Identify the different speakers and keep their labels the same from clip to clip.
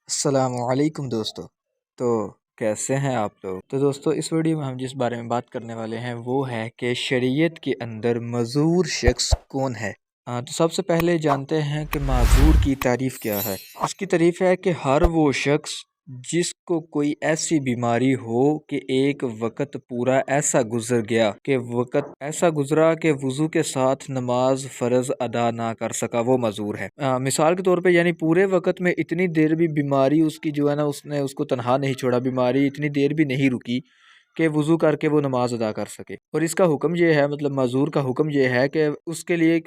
Speaker 1: السلام علیکم دوستو۔ تو کیسے ہیں آپ لوگ؟ تو دوستو اس ویڈیو میں ہم جس بارے میں بات کرنے والے ہیں وہ ہے کہ شریعت کے اندر معذور شخص کون ہے۔ تو سب سے پہلے جانتے ہیں کہ معذور کی تعریف کیا ہے۔ اس کی تعریف ہے کہ ہر وہ شخص جس کو کوئی ایسی بیماری ہو کہ ایک وقت پورا ایسا گزر گیا کہ وقت ایسا گزرا کہ وضو کے ساتھ نماز فرض ادا نہ کر سکا، وہ معذور ہے۔ مثال کے طور پہ یعنی پورے وقت میں اتنی دیر بھی بیماری اس کی جو ہے نا اس نے اس کو تنہا نہیں چھوڑا، بیماری اتنی دیر بھی نہیں رکی کہ وضو کر کے وہ نماز ادا کر سکے۔ اور اس کا حکم یہ ہے، مطلب معذور کا حکم یہ ہے کہ اس کے لیے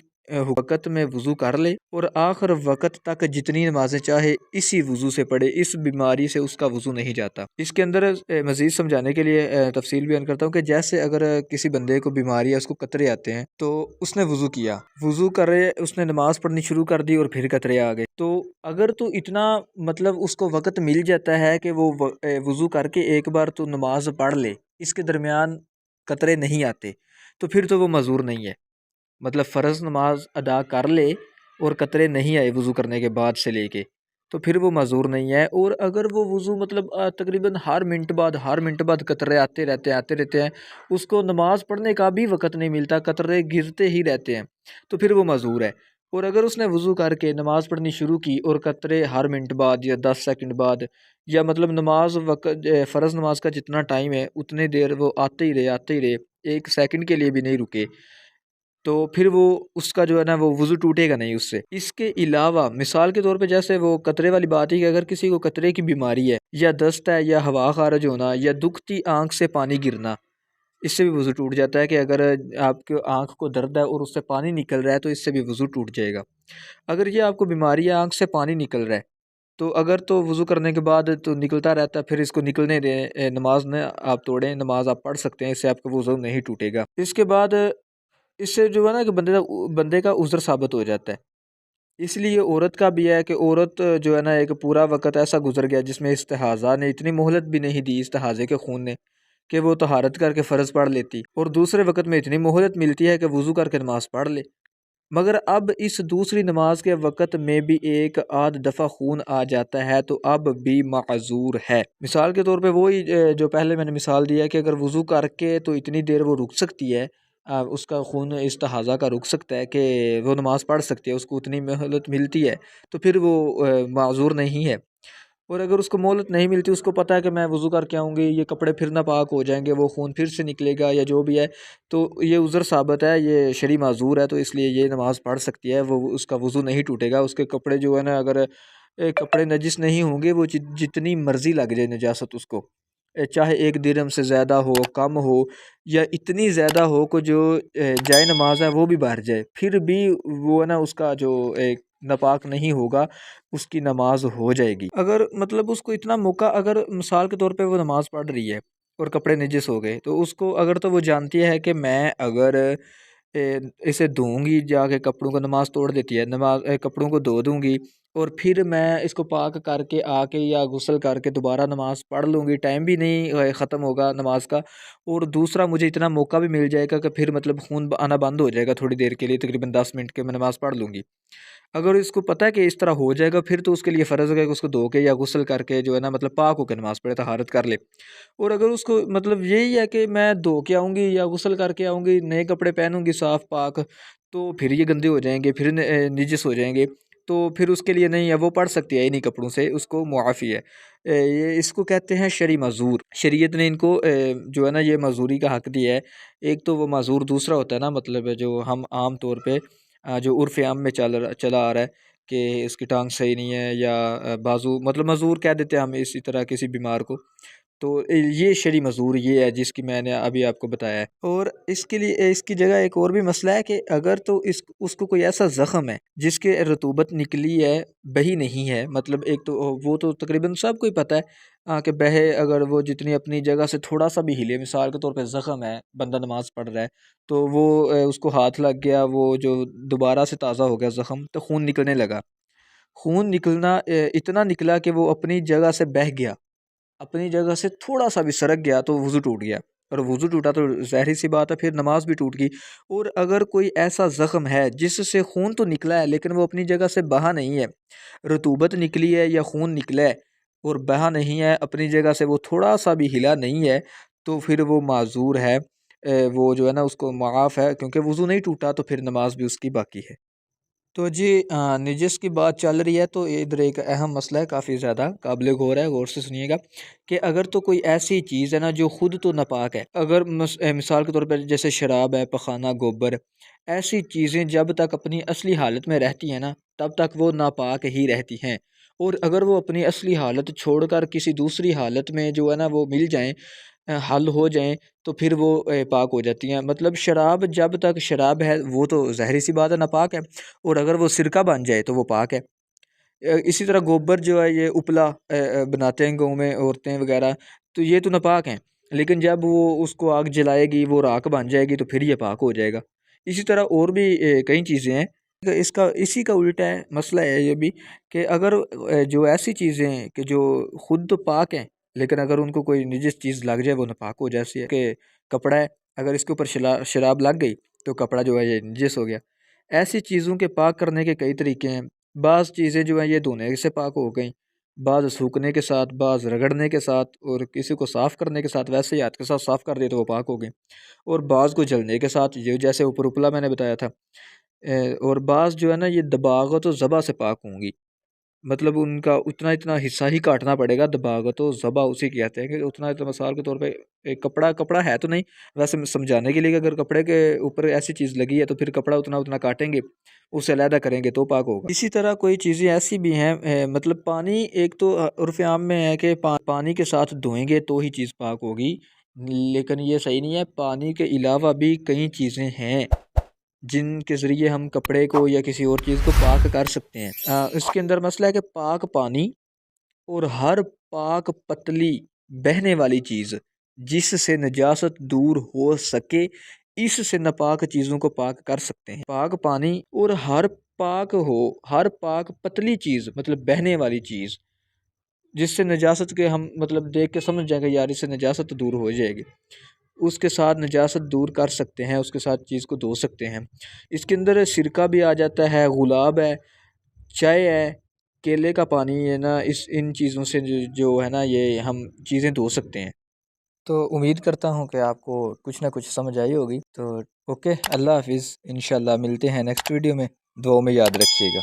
Speaker 1: وقت میں وضو کر لے اور آخر وقت تک جتنی نمازیں چاہے اسی وضو سے پڑھے، اس بیماری سے اس کا وضو نہیں جاتا۔ اس کے اندر مزید سمجھانے کے لیے تفصیل بیان کرتا ہوں کہ جیسے اگر کسی بندے کو بیماری ہے، اس کو قطرے آتے ہیں، تو اس نے وضو کیا، وضو کرے اس نے نماز پڑھنی شروع کر دی اور پھر قطرے آ گئے، تو اگر تو اتنا مطلب اس کو وقت مل جاتا ہے کہ وہ وضو کر کے ایک بار تو نماز پڑھ لے، اس کے درمیان قطرے نہیں آتے، تو پھر تو وہ معذور نہیں ہے۔ مطلب فرض نماز ادا کر لے اور قطرے نہیں آئے وضو کرنے کے بعد سے لے کے، تو پھر وہ معذور نہیں ہے۔ اور اگر وہ وضو مطلب تقریباً ہر منٹ بعد قطرے آتے رہتے ہیں، اس کو نماز پڑھنے کا بھی وقت نہیں ملتا، قطرے گرتے ہی رہتے ہیں، تو پھر وہ معذور ہے۔ اور اگر اس نے وضو کر کے نماز پڑھنی شروع کی اور قطرے ہر منٹ بعد یا 10 سیکنڈ بعد یا مطلب نماز وقت فرض نماز کا جتنا ٹائم ہے اتنے دیر وہ آتے ہی رہے، ایک سیکنڈ کے لیے بھی نہیں رکے، تو پھر وہ اس کا جو ہے نا وہ وضو ٹوٹے گا نہیں اس سے۔ اس کے علاوہ مثال کے طور پہ جیسے وہ قطرے والی بات ہے کہ اگر کسی کو قطرے کی بیماری ہے یا دست ہے یا ہوا خارج ہونا یا دکھتی آنکھ سے پانی گرنا، اس سے بھی وضو ٹوٹ جاتا ہے کہ اگر آپ کے آنکھ کو درد ہے اور اس سے پانی نکل رہا ہے تو اس سے بھی وضو ٹوٹ جائے گا۔ اگر یہ آپ کو بیماری ہے آنکھ سے پانی نکل رہا ہے، تو اگر تو وضو کرنے کے بعد تو نکلتا رہتا ہے، پھر اس کو نکلنے دیں، نماز نہ آپ توڑیں، نماز آپ پڑھ سکتے ہیں، اس سے آپ کا وضو نہیں ٹوٹے گا۔ اس کے بعد اس سے جو ہے نا کہ بندے کا عذر ثابت ہو جاتا ہے۔ اس لیے عورت کا بھی ہے کہ عورت جو ہے نا ایک پورا وقت ایسا گزر گیا جس میں استحاضہ نے اتنی مہلت بھی نہیں دی استحاضے کے خون نے کہ وہ طہارت کر کے فرض پڑھ لیتی، اور دوسرے وقت میں اتنی مہلت ملتی ہے کہ وضو کر کے نماز پڑھ لے، مگر اب اس دوسری نماز کے وقت میں بھی ایک آدھ دفعہ خون آ جاتا ہے تو اب بھی معذور ہے۔ مثال کے طور پہ وہی جو پہلے میں نے مثال دیا کہ اگر وضو کر کے تو اتنی دیر وہ رک سکتی ہے، اس کا خون استحاضہ کا رک سکتا ہے کہ وہ نماز پڑھ سکتی ہے، اس کو اتنی مہلت ملتی ہے، تو پھر وہ معذور نہیں ہے۔ اور اگر اس کو مہلت نہیں ملتی، اس کو پتہ ہے کہ میں وضو کر کے آؤں گی، یہ کپڑے پھر ناپاک ہو جائیں گے، وہ خون پھر سے نکلے گا یا جو بھی ہے، تو یہ عذر ثابت ہے، یہ شرعی معذور ہے، تو اس لیے یہ نماز پڑھ سکتی ہے، وہ اس کا وضو نہیں ٹوٹے گا۔ اس کے کپڑے جو ہے نا اگر کپڑے نجس نہیں ہوں گے، وہ جتنی مرضی لگ جائے نجاست اس کو، چاہے ایک درہم سے زیادہ ہو، کم ہو، یا اتنی زیادہ ہو کہ جو جائے نماز ہے وہ بھی باہر جائے، پھر بھی وہ ہے نا اس کا جو ایک ناپاک نہیں ہوگا، اس کی نماز ہو جائے گی۔ اگر مطلب اس کو اتنا موقع، اگر مثال کے طور پہ وہ نماز پڑھ رہی ہے اور کپڑے نجس ہو گئے، تو اس کو اگر تو وہ جانتی ہے کہ میں اگر اسے دھوں گی، جا کے کپڑوں کو نماز توڑ دیتی ہے، نماز کپڑوں کو دھو دوں گی اور پھر میں اس کو پاک کر کے آ کے یا غسل کر کے دوبارہ نماز پڑھ لوں گی، ٹائم بھی نہیں ختم ہوگا نماز کا، اور دوسرا مجھے اتنا موقع بھی مل جائے گا کہ پھر مطلب خون آنا بند ہو جائے گا تھوڑی دیر کے لیے، تقریباً 10 منٹ کے میں نماز پڑھ لوں گی۔ اگر اس کو پتہ ہے کہ اس طرح ہو جائے گا، پھر تو اس کے لیے فرض ہے کہ اس کو دھو کے یا غسل کر کے جو ہے نا مطلب پاک ہو کے نماز پڑھے، طہارت کر لے۔ اور اگر اس کو مطلب یہی ہے کہ میں دھو کے آؤں گی یا غسل کر کے آؤں گی، نئے کپڑے پہنوں گی صاف پاک، تو پھر یہ گندے ہو جائیں گے، پھر نجس ہو جائیں گے، تو پھر اس کے لیے نہیں ہے، وہ پڑھ سکتی ہے انہی کپڑوں سے، اس کو معافی ہے۔ یہ اس کو کہتے ہیں شرعی معذور۔ شریعت نے ان کو جو ہے نا یہ معذوری کا حق دیا ہے۔ ایک تو وہ معذور دوسرا ہوتا ہے نا، مطلب جو ہم عام طور پہ جو عرف عام میں چلا آ رہا ہے کہ اس کی ٹانگ صحیح نہیں ہے یا بازو، مطلب معذور کہہ دیتے ہیں ہم اسی طرح کسی بیمار کو، تو یہ شرعی معذور یہ ہے جس کی میں نے ابھی آپ کو بتایا ہے۔ اور اس کے لیے اس کی جگہ ایک اور بھی مسئلہ ہے کہ اگر تو اس کو کوئی ایسا زخم ہے جس کے رطوبت نکلی ہے، بہی نہیں ہے، مطلب ایک تو وہ تو تقریباً سب کو ہی پتہ ہے کہ بہے، اگر وہ جتنی اپنی جگہ سے تھوڑا سا بھی ہلے، مثال کے طور پہ زخم ہے، بندہ نماز پڑھ رہا ہے تو وہ اس کو ہاتھ لگ گیا، وہ جو دوبارہ سے تازہ ہو گیا زخم، تو خون نکلنے لگا، خون نکلنا اتنا نکلا کہ وہ اپنی جگہ سے بہہ گیا، اپنی جگہ سے تھوڑا سا بھی سرک گیا تو وضو ٹوٹ گیا، اور وضو ٹوٹا تو ظاہری سی بات ہے پھر نماز بھی ٹوٹ گئی۔ اور اگر کوئی ایسا زخم ہے جس سے خون تو نکلا ہے لیکن وہ اپنی جگہ سے بہا نہیں ہے، رطوبت نکلی ہے یا خون نکلا ہے، اور بہا نہیں ہے اپنی جگہ سے، وہ تھوڑا سا بھی ہلا نہیں ہے، تو پھر وہ معذور ہے، وہ جو ہے نا اس کو معاف ہے، کیونکہ وضو نہیں ٹوٹا تو پھر نماز بھی اس کی باقی ہے۔ تو جی نجس کی بات چل رہی ہے تو ادھر ایک اہم مسئلہ ہے، کافی زیادہ قابل غور ہے، غور سے سنیے گا کہ اگر تو کوئی ایسی چیز ہے نا جو خود تو ناپاک ہے، اگر مثال کے طور پر جیسے شراب ہے، پخانہ، گوبر، ایسی چیزیں جب تک اپنی اصلی حالت میں رہتی ہیں نا تب تک وہ ناپاک ہی رہتی ہیں، اور اگر وہ اپنی اصلی حالت چھوڑ کر کسی دوسری حالت میں جو ہے نا وہ مل جائیں، حل ہو جائیں، تو پھر وہ پاک ہو جاتی ہیں۔ مطلب شراب جب تک شراب ہے وہ تو ظاہری سی بات ہے ناپاک ہے، اور اگر وہ سرکہ بن جائے تو وہ پاک ہے۔ اسی طرح گوبر جو ہے یہ اپلا بناتے ہیں گاؤں میں عورتیں وغیرہ، تو یہ تو ناپاک ہیں، لیکن جب وہ اس کو آگ جلائے گی وہ راکھ بن جائے گی تو پھر یہ پاک ہو جائے گا۔ اسی طرح اور بھی کئی چیزیں ہیں، اسی کا الٹا ہے، مسئلہ ہے یہ بھی کہ اگر جو ایسی چیزیں ہیں کہ جو خود تو پاک ہیں لیکن اگر ان کو کوئی نجس چیز لگ جائے وہ ناپاک ہو جیسی ہے، کہ کپڑا ہے، اگر اس کے اوپر شراب لگ گئی تو کپڑا جو ہے یہ نجس ہو گیا۔ ایسی چیزوں کے پاک کرنے کے کئی طریقے ہیں، بعض چیزیں جو ہیں یہ دھونے سے پاک ہو گئیں، بعض سوکھنے کے ساتھ، بعض رگڑنے کے ساتھ، اور کسی کو صاف کرنے کے ساتھ، ویسے ہی ہاتھ کے ساتھ صاف کر دے تو وہ پاک ہو گئیں، اور بعض کو جلنے کے ساتھ، یہ جیسے اوپر اپلا میں نے بتایا تھا، اور بعض جو ہے نا یہ دباغت و ذبح سے پاک ہوں گی، مطلب ان کا اتنا حصہ ہی کاٹنا پڑے گا، دباغت و ذبح اسی کہتے ہیں، کہ اتنا مثال کے طور پہ ایک کپڑا ہے تو نہیں، ویسے سمجھانے کے لیے کہ اگر کپڑے کے اوپر ایسی چیز لگی ہے تو پھر کپڑا اتنا کاٹیں گے، اسے علیحدہ کریں گے تو پاک ہوگا۔ اسی طرح کوئی چیزیں ایسی بھی ہیں، مطلب پانی ایک تو عرف عام میں ہے کہ پانی کے ساتھ دھوئیں گے تو ہی چیز پاک ہوگی، لیکن یہ صحیح نہیں ہے، پانی کے علاوہ بھی کئی چیزیں ہیں جن کے ذریعے ہم کپڑے کو یا کسی اور چیز کو پاک کر سکتے ہیں۔ اس کے اندر مسئلہ ہے کہ پاک پانی اور ہر پاک پتلی بہنے والی چیز جس سے نجاست دور ہو سکے، اس سے ناپاک چیزوں کو پاک کر سکتے ہیں۔ پاک پانی اور ہر پاک پتلی چیز مطلب بہنے والی چیز جس سے نجاست کے ہم مطلب دیکھ کے سمجھ جائیں گے یار اس سے نجاست دور ہو جائے گی، اس کے ساتھ نجاست دور کر سکتے ہیں، اس کے ساتھ چیز کو دھو سکتے ہیں۔ اس کے اندر سرکہ بھی آ جاتا ہے، گلاب ہے، چائے ہے، کیلے کا پانی ہے نا، ان چیزوں سے جو ہے نا یہ ہم چیزیں دھو سکتے ہیں۔ تو امید کرتا ہوں کہ آپ کو کچھ نہ کچھ سمجھ آئی ہوگی، تو اوکے، اللہ حافظ، انشاءاللہ ملتے ہیں نیکسٹ ویڈیو میں، دعاؤں میں یاد رکھیے گا۔